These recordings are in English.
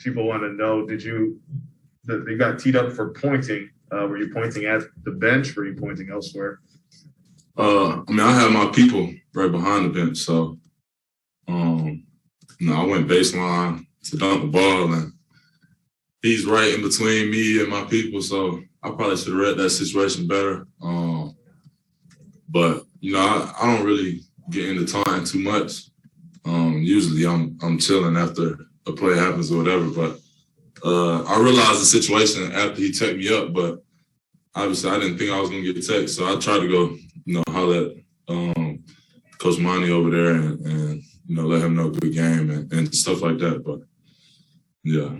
people want to know, they got teed up for pointing. Were you pointing at the bench? Or were you pointing elsewhere? I had my people right behind the bench. So, I went baseline to dunk the ball, and he's right in between me and my people. So I probably should have read that situation better. But I don't really get into taunting too much. Usually I'm chilling after a play happens or whatever. But I realized the situation after he teched me up, but obviously I didn't think I was going to get teched. So I tried to go, holler at Coach Monty over there and let him know good game and stuff like that. But, yeah.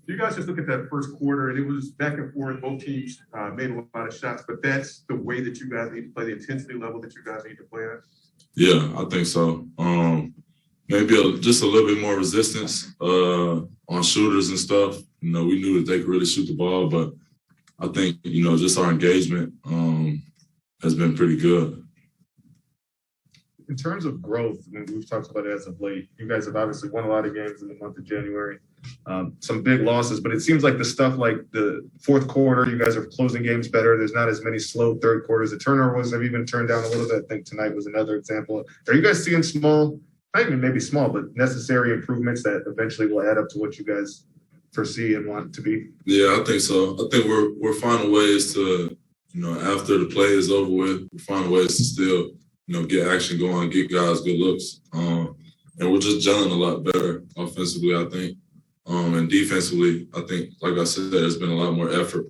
You guys just look at that first quarter, and it was back and forth. Both teams made a lot of shots, but that's the way that you guys need to play, the intensity level that you guys need to play at? Yeah, I think so. Maybe just a little bit more resistance on shooters and stuff. We knew that they could really shoot the ball, but I think, just our engagement has been pretty good. In terms of growth, we've talked about it as of late. You guys have obviously won a lot of games in the month of January. Some big losses, but it seems like the stuff like the fourth quarter, you guys are closing games better. There's not as many slow third quarters. The turnovers have even turned down a little bit. I think tonight was another example. Are you guys seeing small, not even maybe small, but necessary improvements that eventually will add up to what you guys foresee and want to be? Yeah, I think so. I think we're finding ways to, after the play is over with, we're finding ways to still, get action going, get guys good looks. And we're just gelling a lot better offensively, I think. And defensively, I think, like I said, there's been a lot more effort,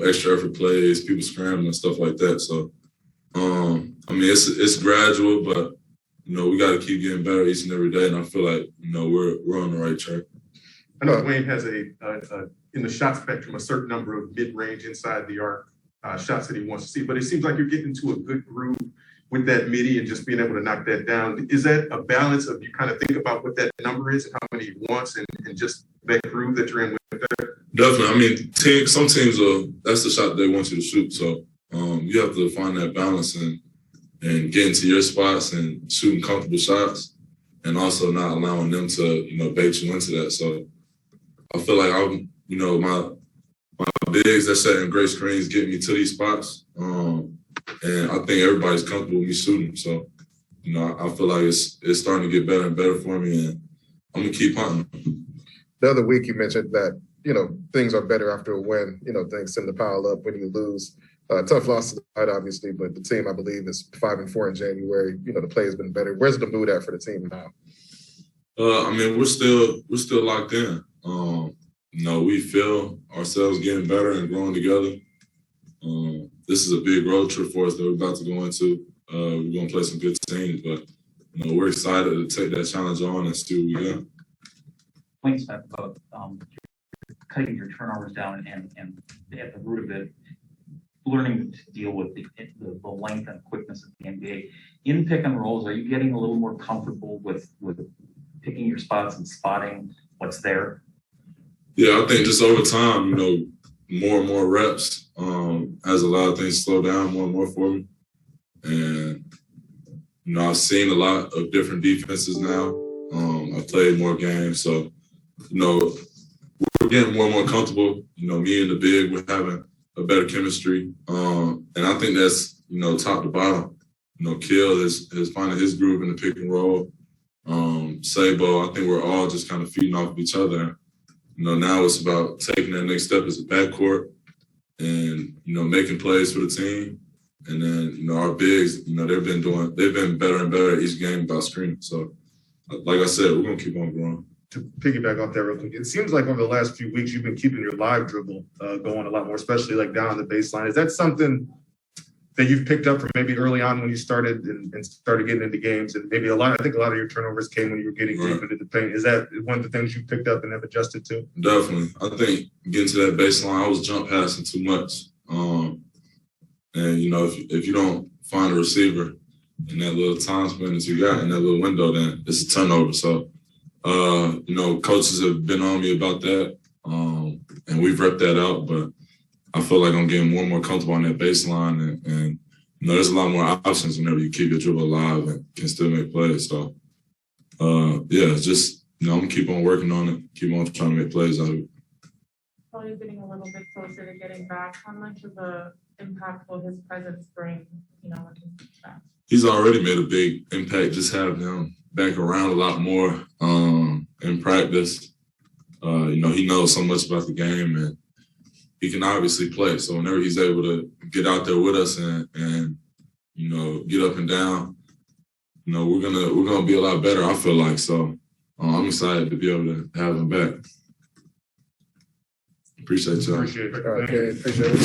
extra effort plays, people scrambling and stuff like that. So, it's gradual, but, we got to keep getting better each and every day. And I feel like, we're on the right track. I know Wayne has in the shot spectrum, a certain number of mid-range inside the arc shots that he wants to see, but it seems like you're getting to a good groove with that midi and just being able to knock that down. Is that a balance of you kind of think about what that number is and how many he wants and just that groove that you're in with that? Definitely. Some teams that's the shot they want you to shoot. So you have to find that balance and get into your spots and shooting comfortable shots and also not allowing them to, bait you into that. So I feel like my bigs that set in great screens get me to these spots. And I think everybody's comfortable with me shooting. So, I feel like it's starting to get better and better for me, and I'm going to keep hunting. The other week you mentioned that, things are better after a win. Things tend to pile up when you lose. Tough loss tonight, obviously, but the team, I believe, is 5-4 in January. The play has been better. Where's the mood at for the team now? We're still locked in. We feel ourselves getting better and growing together. This is a big road trip for us that we're about to go into. We're going to play some good teams, but we're excited to take that challenge on and see what we got. Wayne's talked about cutting your turnovers down and at the root of it, learning to deal with the length and quickness of the NBA. In pick and rolls, are you getting a little more comfortable with picking your spots and spotting what's there? Yeah, I think just over time, more and more reps has a lot of things slow down more and more for me. And, I've seen a lot of different defenses now. I've played more games. So, we're getting more and more comfortable. Me and the big, we're having a better chemistry. And I think that's, top to bottom. Kill is finding his groove in the pick and roll. Sabo, I think we're all just kind of feeding off of each other. Now it's about taking that next step as a backcourt and, making plays for the team. And then, our bigs, they've been better and better each game about screening. So, like I said, we're going to keep on growing. To piggyback off that real quick, it seems like over the last few weeks, you've been keeping your live dribble going a lot more, especially like down on the baseline. Is that something that you've picked up from maybe early on when you started and started getting into games? And maybe I think a lot of your turnovers came when you were getting deep into the paint. Is that one of the things you picked up and have adjusted to? Definitely. I think getting to that baseline, I was jump passing too much. And, if you don't find a receiver in that little time span that you got in that little window, then it's a turnover. So, coaches have been on me about that, and we've repped that out. But I feel like I'm getting more and more comfortable on that baseline, and there's a lot more options whenever you keep your dribble alive and can still make plays. So, it's just I'm gonna keep on working on it, keep on trying to make plays out of it. While you're getting a little bit closer to getting back, how much of a impact will his presence bring, when he's back? He's already made a big impact. Just having him back around a lot more in practice. He knows so much about the game, and he can obviously play. So whenever he's able to get out there with us and get up and down, we're gonna be a lot better. I feel like so. I'm excited to be able to have him back. Appreciate y'all. Appreciate it. Okay, appreciate it.